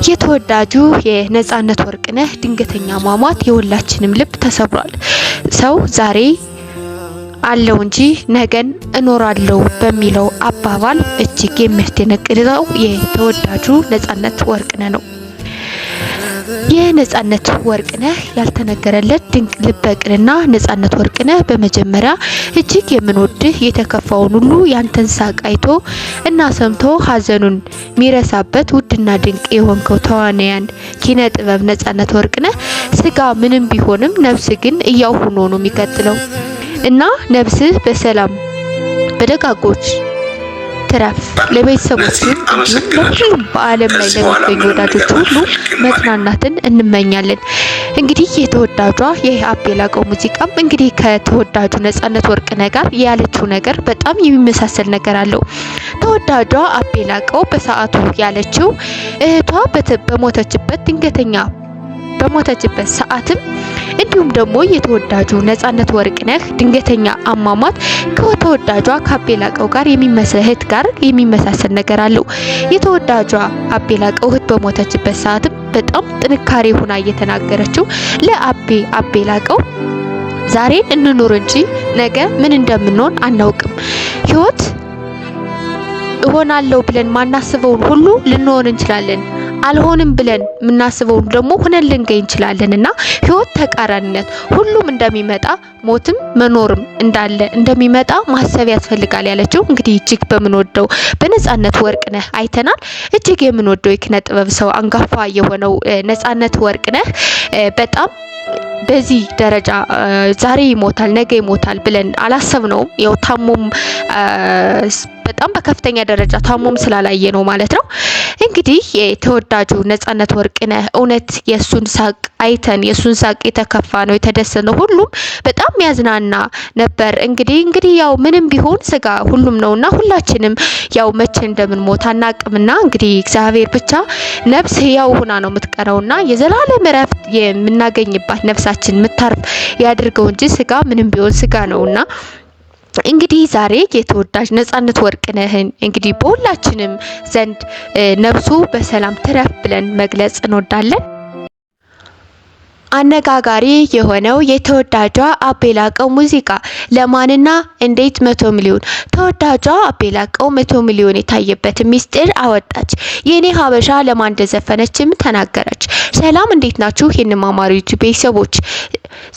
የተወዳጁ የነጻነት ወርቅነህ ድንገተኛ ሟሟት የሁላችንም ልብ ተሰብሯል። ሰው ዛሬ አለው እንጂ ነገን እኖራለሁ በሚለው አባባል እጅግ የሚያስደነግጠው የተወዳጁ ነጻነት ወርቅነህ ነው። የነጻነት ወርቅነህ ያልተነገረለት ድንቅ ልበቅንና ነጻነት ወርቅነህ በመጀመሪያ እጅግ የምንወድህ የተከፋውን ሁሉ ያንተን ሳቅ አይቶ እና ሰምቶ ሀዘኑን ሚረሳበት ውድና ድንቅ የሆንከው ተዋናያን ኪነ ጥበብ ነጻነት ወርቅነህ ስጋ ምንም ቢሆንም ነፍስ ግን እያው ሆኖ ነው የሚቀጥለው እና ነፍስህ በሰላም በደጋጎች ትረፍ። ለቤተሰቦች ሁሉም በዓለም ላይ ለሚገኙ ወዳጆች ሁሉ መጽናናትን እንመኛለን። እንግዲህ የተወዳጇ የአቤ ላቀው ሙዚቃም እንግዲህ ከተወዳጁ ነጻነት ወርቅነህ ጋር ያለችው ነገር በጣም የሚመሳሰል ነገር አለው። ተወዳጇ አቤ ላቀው በሰዓቱ ያለችው እህቷ በሞተችበት ድንገተኛ በሞተችበት ሰዓትም እንዲሁም ደግሞ የተወዳጁ ነጻነት ወርቅነህ ድንገተኛ አሟሟት ከተወዳጇ ከአቤ ላቀው ጋር የሚመሳሰል ነገር አለው። የተወዳጇ አቤ ላቀው እህት በሞተችበት ሰዓትም በጣም ጥንካሬ ሆና እየተናገረችው አቤ ላቀው ዛሬን እንኑር እንጂ ነገ ምን እንደምንሆን አናውቅም። ህይወት እሆናለሁ ብለን ማናስበውን ሁሉ ልንሆን እንችላለን። አልሆንም ብለን የምናስበው ደግሞ ሆነን ልንገኝ እንችላለንና ህይወት ተቃራኒነት ሁሉም እንደሚመጣ ሞትም መኖርም እንዳለ እንደሚመጣ ማሰብ ያስፈልጋል ያለችው እንግዲህ እጅግ በምንወደው በነጻነት ወርቅነህ አይተናል። እጅግ የምንወደው የኪነ ጥበብ ሰው አንጋፋ የሆነው ነጻነት ወርቅነህ በጣም በዚህ ደረጃ ዛሬ ይሞታል ነገ ይሞታል ብለን አላሰብነውም። ያው ታሞም በጣም በከፍተኛ ደረጃ ታሞም ስላላየ ነው ማለት ነው። እንግዲህ የተወዳጁ ነጻነት ወርቅነህ እውነት የሱን ሳቅ አይተን የሱን ሳቅ የተከፋ ነው የተደሰነው ሁሉም በጣም ያዝናና ነበር። እንግዲህ ያው ምንም ቢሆን ስጋ ሁሉም ነውና ሁላችንም ያው መቼ እንደምንሞት አናቅምና እንግዲህ እግዚአብሔር ብቻ ነፍስ ያው ሆና ነው የምትቀረውና የዘላለም እረፍት የምናገኝባት ነፍሳችን ምታርፍ ያድርገው እንጂ ስጋ ምንም ቢሆን ስጋ ነውና እንግዲህ ዛሬ የተወዳጅ ነጻነት ወርቅነህን እንግዲህ በሁላችንም ዘንድ ነፍሱ በሰላም ትረፍ ብለን መግለጽ እንወዳለን። አነጋጋሪ የሆነው የተወዳጇ አቤ ላቀው ሙዚቃ ለማንና እንዴት 100 ሚሊዮን ተወዳጇ አቤ ላቀው 100 ሚሊዮን የታየበት ሚስጥር አወጣች። የኔ ሀበሻ ለማን እንደዘፈነችም ተናገረች። ሰላም እንዴት ናችሁ? የነማማሩ ዩቲዩብ ቤተሰቦች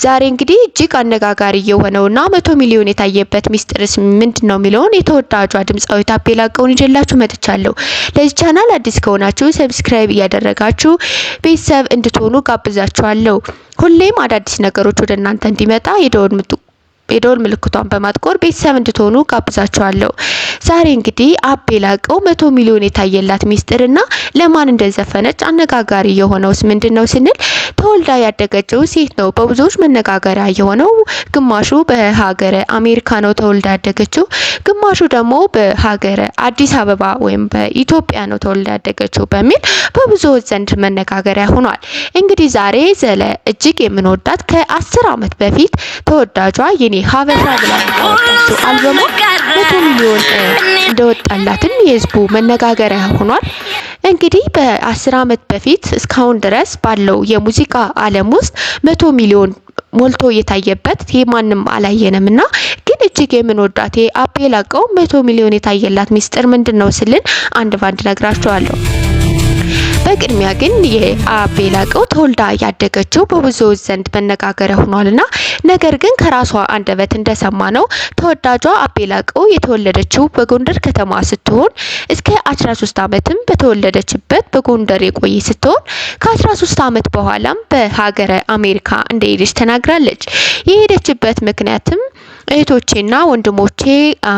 ዛሬ እንግዲህ እጅግ አነጋጋሪ የሆነውና 100 ሚሊዮን የታየበት ሚስጥርስ ምንድነው የሚለውን የተወዳጇ ድምጻዊት አቤ ላቀውን ይዤላችሁ መጥቻለሁ። ለዚህ ቻናል አዲስ ከሆናችሁ ሰብስክራይብ እያደረጋችሁ ቤተሰብ እንድትሆኑ ጋብዛችኋለሁ። ሁሌም አዳዲስ ነገሮች ወደ እናንተ እንዲመጣ የደወል ምልክቷን በማጥቆር ቤተሰብ እንድትሆኑ ጋብዛችኋለሁ። ዛሬ እንግዲህ አቤ ላቀው 100 ሚሊዮን የታየላት ሚስጥርና ለማን እንደዘፈነች አነጋጋሪ የሆነውስ ምንድነው ስንል ተወልዳ ያደገችው ሴት ነው በብዙዎች መነጋገሪያ የሆነው። ግማሹ በሀገረ አሜሪካ ነው ተወልዳ ያደገችው፣ ግማሹ ደግሞ በሀገረ አዲስ አበባ ወይም በኢትዮጵያ ነው ተወልዳ ያደገችው በሚል በብዙዎች ዘንድ መነጋገሪያ ሆኗል። እንግዲህ ዛሬ እጅግ የምንወዳት ከ10 ዓመት በፊት ተወዳጇ የኔ ሀበሻ ብላ ያወጣችው አልበሙ 100 ሚሊዮን እንደወጣላትም የህዝቡ መነጋገሪያ ሆኗል። እንግዲህ በ10 ዓመት በፊት እስካሁን ድረስ ባለው የሙዚቃ ዓለም ውስጥ 100 ሚሊዮን ሞልቶ የታየበት የማንም አላየንምና ግን እጅግ የምንወዳት አቤ ላቀው 100 ሚሊዮን የታየላት ሚስጥር ምንድነው ስልን አንድ ባንድ ነግራችኋለሁ። በቅድሚያ ግን የአቤ ላቀው ተወልዳ ያደገችው በብዙዎች ዘንድ መነጋገሪያ ሆኗልና ነገር ግን ከራሷ አንደበት እንደሰማነው ተወዳጇ አቤ ላቀው የተወለደችው በጎንደር ከተማ ስትሆን እስከ 13 ዓመትም በተወለደችበት በጎንደር የቆየ ስትሆን ከ13 ዓመት በኋላም በሀገረ አሜሪካ እንደሄደች ተናግራለች። የሄደችበት ምክንያትም እህቶቼና ወንድሞቼ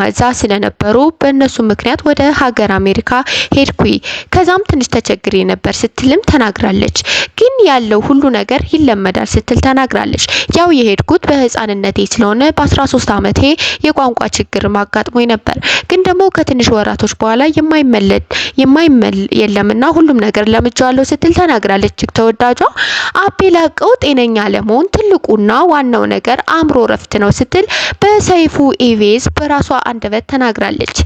እዛ ስለነበሩ በእነሱ ምክንያት ወደ ሀገር አሜሪካ ሄድኩኝ፣ ከዛም ትንሽ ተቸግሬ ነበር ስትልም ተናግራለች። ግን ያለው ሁሉ ነገር ይለመዳል ስትል ተናግራለች። ያው የሄድኩት በህፃንነቴ ስለሆነ በ13 ዓመቴ የቋንቋ ችግር ማጋጥሞኝ ነበር፣ ግን ደግሞ ከትንሽ ወራቶች በኋላ የማይመል የለምና ሁሉም ነገር ለምጃለሁ ስትል ተናግራለች። ተወዳጇ አቤ ላቀው ጤነኛ ለመሆን ትልቁና ዋናው ነገር አእምሮ ረፍት ነው ስትል በሰይፉ ኢቢኤስ በራሷ አንደበት ተናግራለች።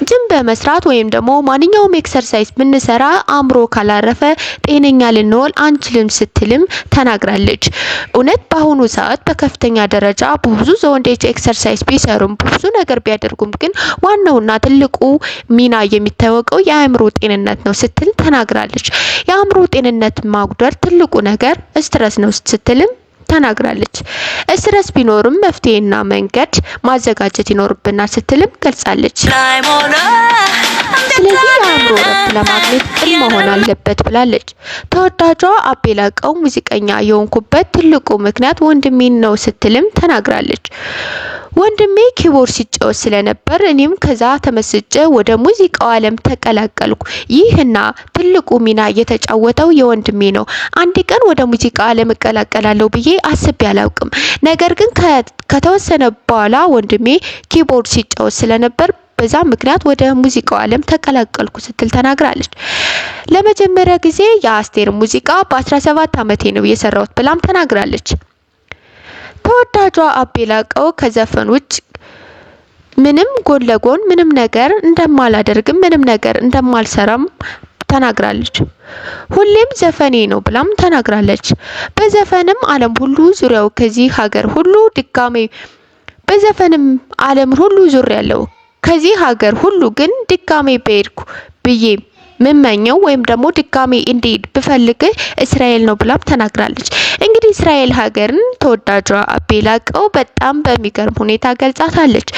ጅም በመስራት ወይም ደግሞ ማንኛውም ኤክሰርሳይዝ ብንሰራ አእምሮ ካላረፈ ጤነኛ ልንሆን አንችልም ስትልም ተናግራለች። እውነት በአሁኑ ሰዓት በከፍተኛ ደረጃ ብዙ ወንዶች ኤክሰርሳይዝ ቢሰሩም ብዙ ነገር ቢያደርጉም ግን ዋናውና ትልቁ ሚና የሚታወቀው የአእምሮ ጤንነት ነው ስትል ተናግራለች። የአእምሮ ጤንነት ማጉደል ትልቁ ነገር ስትረስ ነው ስትልም ተናግራለች። ስትረስ ቢኖርም መፍትሄና መንገድ ማዘጋጀት ይኖርብናል ስትልም ገልጻለች። ስለዚህ የአእምሮ እረፍት ለማግኘት ቅን መሆን አለበት ብላለች። ተወዳጇ አቤ ላቀው ሙዚቀኛ የሆንኩበት ትልቁ ምክንያት ወንድሜን ነው ስትልም ተናግራለች። ወንድሜ ኪቦርድ ሲጫወት ስለነበር እኔም ከዛ ተመስጬ ወደ ሙዚቃው ዓለም ተቀላቀልኩ። ይህና ትልቁ ሚና የተጫወተው የወንድሜ ነው። አንድ ቀን ወደ ሙዚቃ ዓለም እቀላቀላለሁ ብዬ አስቤ አላውቅም። ነገር ግን ከተወሰነ በኋላ ወንድሜ ኪቦርድ ሲጫወት ስለነበር በዛ ምክንያት ወደ ሙዚቃው ዓለም ተቀላቀልኩ ስትል ተናግራለች። ለመጀመሪያ ጊዜ የአስቴር ሙዚቃ በ17 ዓመቴ ነው የሰራሁት ብላም ተናግራለች። ተወዳጇ አቤ ላቀው ከዘፈን ውጭ ምንም ጎን ለጎን ምንም ነገር እንደማላደርግም ምንም ነገር እንደማልሰራም ተናግራለች። ሁሌም ዘፈኔ ነው ብላም ተናግራለች። በዘፈንም ዓለም ሁሉ ዙሪያው ከዚህ ሀገር ሁሉ ድጋሜ በዘፈንም ዓለም ሁሉ ዙሪያለው ከዚህ ሀገር ሁሉ ግን ድጋሜ በሄድኩ ብዬ ምመኘው ወይም ደግሞ ድጋሜ እንዲሄድ ብፈልግ እስራኤል ነው ብላም ተናግራለች። እንግዲህ እስራኤል ሀገርን ተወዳጇ አቤ ላቀው በጣም በሚገርም ሁኔታ ገልጻታለች።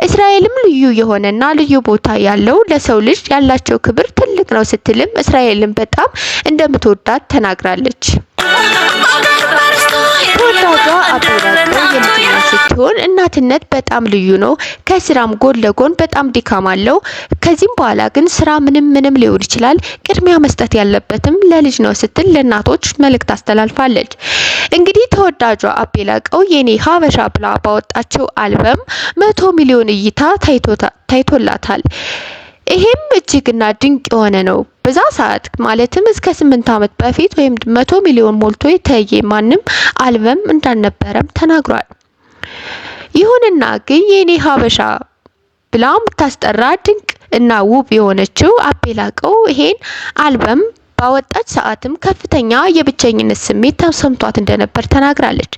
እስራኤልም ልዩ የሆነና ልዩ ቦታ ያለው ለሰው ልጅ ያላቸው ክብር ትልቅ ነው ስትልም እስራኤልን በጣም እንደምትወዳት ተናግራለች። ተወዳጇ አቤ ላቀው የልጅነት ስትሆን እናትነት በጣም ልዩ ነው። ከስራም ጎን ለጎን በጣም ድካም አለው። ከዚህም በኋላ ግን ስራ ምንም ሊሆን ይችላል፣ ቅድሚያ መስጠት ያለበትም ለልጅ ነው ስትል ለእናቶች መልእክት አስተላልፋለች። እንግዲህ ተወዳጇ አቤ ላቀው የኔ ሀበሻ ብላ ባወጣቸው አልበም 100 ሚሊዮን እይታ ታይቶላታል። ይሄም እጅግና ድንቅ የሆነ ነው። በዛ ሰዓት ማለትም እስከ 8 ዓመት በፊት ወይም 100 ሚሊዮን ሞልቶ የታየ ማንም አልበም እንዳልነበረም ተናግሯል። ይሁንና ግን የኔ ሀበሻ ብላ የምታስጠራ ድንቅ እና ውብ የሆነችው አቤ ላቀው ይሄን አልበም ባወጣች ሰዓትም ከፍተኛ የብቸኝነት ስሜት ተሰምቷት እንደነበር ተናግራለች።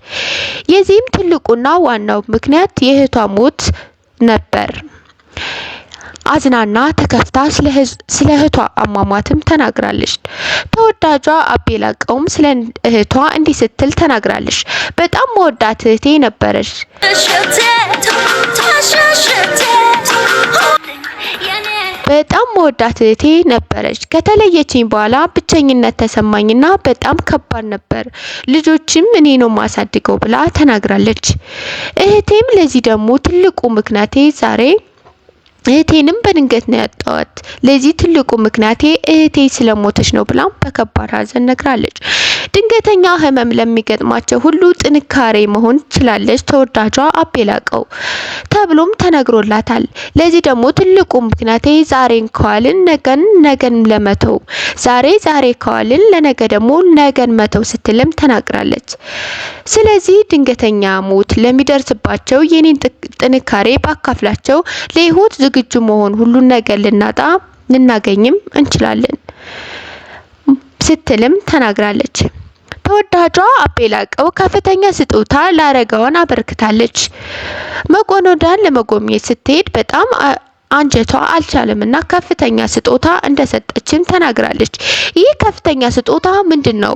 የዚህም ትልቁና ዋናው ምክንያት የእህቷ ሞት ነበር። አዝናና ተከፍታ ስለ እህቷ አሟሟትም ተናግራለች። ተወዳጇ አቤ ላቀውም ስለ እህቷ እንዲህ ስትል ተናግራለች። በጣም መወዳት እህቴ ነበረች። በጣም መወዳት እህቴ ነበረች። ከተለየችኝ በኋላ ብቸኝነት ተሰማኝና በጣም ከባድ ነበር። ልጆችም እኔ ነው ማሳድገው ብላ ተናግራለች። እህቴም ለዚህ ደግሞ ትልቁ ምክንያቴ ዛሬ እህቴንም በድንገት ነው ያጣዋት። ለዚህ ትልቁ ምክንያቴ እህቴ ስለሞተች ነው ብላም በከባድ ሐዘን ነግራለች። ድንገተኛ ህመም ለሚገጥማቸው ሁሉ ጥንካሬ መሆን ትችላለች ተወዳጇ አቤ ላቀው ተብሎም ተነግሮላታል። ለዚህ ደግሞ ትልቁ ምክንያቴ ዛሬን ከዋልን ነገን ለመተው ዛሬ ከዋልን ለነገ ደግሞ ነገን መተው ስትልም ተናግራለች። ስለዚህ ድንገተኛ ሞት ለሚደርስባቸው የኔን ጥንካሬ ባካፍላቸው ለህይወት ዝግጁ መሆን ሁሉን ነገር ልናገኝም እንችላለን ስትልም ተናግራለች። ተወዳጇ አቤ ላቀው ከፍተኛ ስጦታ ለአረጋውያን አበርክታለች። መቆኖዳን ለመጎብኘት ስትሄድ በጣም አንጀቷ አልቻለምና ከፍተኛ ስጦታ እንደሰጠችም ተናግራለች። ይህ ከፍተኛ ስጦታ ምንድነው?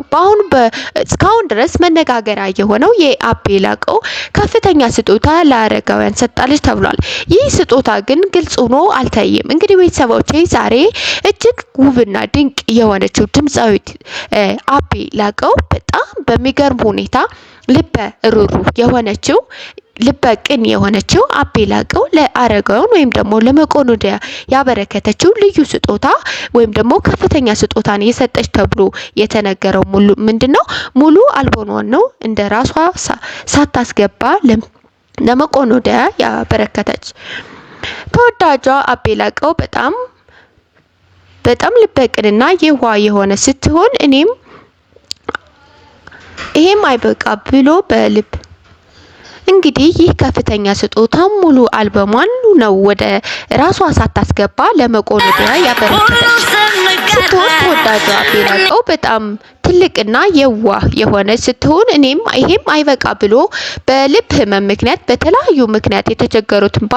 እስካሁን ድረስ መነጋገሪያ የሆነው የአቤ ላቀው ከፍተኛ ስጦታ ለአረጋውያን ሰጣለች ተብሏል። ይህ ስጦታ ግን ግልጽ ሆኖ አልታየም። እንግዲህ ቤተሰቦቼ ዛሬ እጅግ ውብና ድንቅ የሆነችው ድምጻዊት አቤ ላቀው በጣም በሚገርም ሁኔታ ልበ ሩሩ የሆነችው ልበ ቅን የሆነችው አቤ ላቀው ለአረጋውያን ወይም ደግሞ ለመቆኖዲያ ያበረከተችው ልዩ ስጦታ ወይም ደግሞ ከፍተኛ ስጦታን የሰጠች ተብሎ የተነገረው ምንድነው? ሙሉ አልበሟን ነው እንደራሷ ሳታስገባ ለመቆኖዲያ ያበረከተች። ተወዳጇ አቤ ላቀው በጣም ልበ ቅንና የዋህ የሆነ ስትሆን ይሄም አይበቃ ብሎ እንግዲህ ይህ ከፍተኛ ስጦታ ሙሉ አልበሟን ነው ወደ ራሷ ሳታስገባ ለመቄዶንያ ያበረከተች ስትሆን ተወዳጇ አቤ ላቀው በጣም ትልቅና የዋህ የሆነች ስትሆን ይሄም አይበቃ ብሎ በልብ ህመም ምክንያት በተለያዩ ምክንያት የተቸገሩትን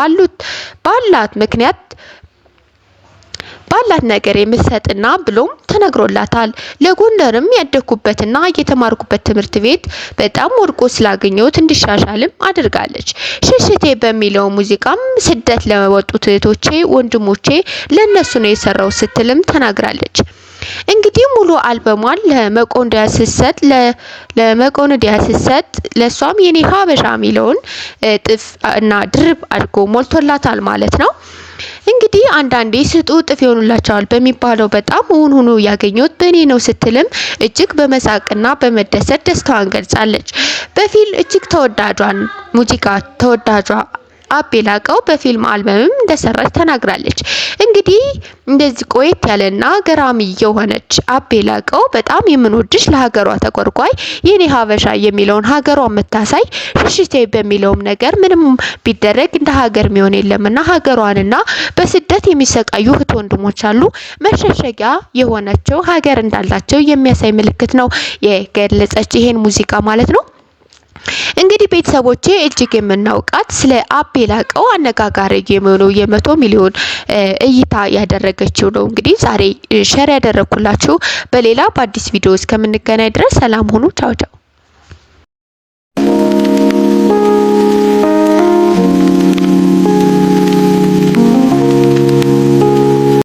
ባላት ነገር የምትሰጥና ብሎም ተነግሮላታል። ለጎንደርም ያደኩበትና የተማርኩበት ትምህርት ቤት በጣም ወድቆ ስላገኘሁት እንዲሻሻልም አድርጋለች። ሽሽቴ በሚለው ሙዚቃም ስደት ለወጡት እህቶቼ ወንድሞቼ ለነሱ ነው የሰራው ስትልም ተናግራለች። እንግዲህ ሙሉ አልበሟን ለመቄዶንያ ስትሰጥ ለሷም የኔ ሀበሻ ሚለውን ጥፍ እና ድርብ አድርጎ ሞልቶላታል ማለት ነው። እንግዲህ አንዳንዴ ስጡ ጥፍ ይሆኑላቸዋል በሚባለው በጣም ሆኖ ያገኘሁት በእኔ ነው ስትልም እጅግ በመሳቅና በመደሰት ደስታዋን ገልጻለች። በፊልም እጅግ ተወዳጇ አቤ ላቀው በፊልም አልበምም እንደሰራች ተናግራለች። እንግዲህ እንደዚህ ቆየት ያለና ገራሚ የሆነች አቤ ላቀው በጣም የምንወድሽ ለሀገሯ ተቆርቋይ የኔ ሀበሻ የሚለውን ሀገሯን መታሳይ ሽሽቴ በሚለውም ነገር ምንም ቢደረግ እንደ ሀገር የሚሆን የለምና ሀገሯንና በስደት የሚሰቃዩ እህት ወንድሞች አሉ መሸሸጊያ የሆነችው ሀገር እንዳላቸው የሚያሳይ ምልክት ነው የገለጸች ይሄን ሙዚቃ ማለት ነው። እንግዲህ ቤተሰቦቼ እጅግ የምናውቃት ስለ አቤ ላቀው አነጋጋሪ የሚሆነው የ100 ሚሊዮን እይታ ያደረገችው ነው። እንግዲህ ዛሬ ሼር ያደረኩላችሁ በሌላ በአዲስ ቪዲዮ እስከምንገናኝ ድረስ ሰላም ሁኑ። ቻው ቻው።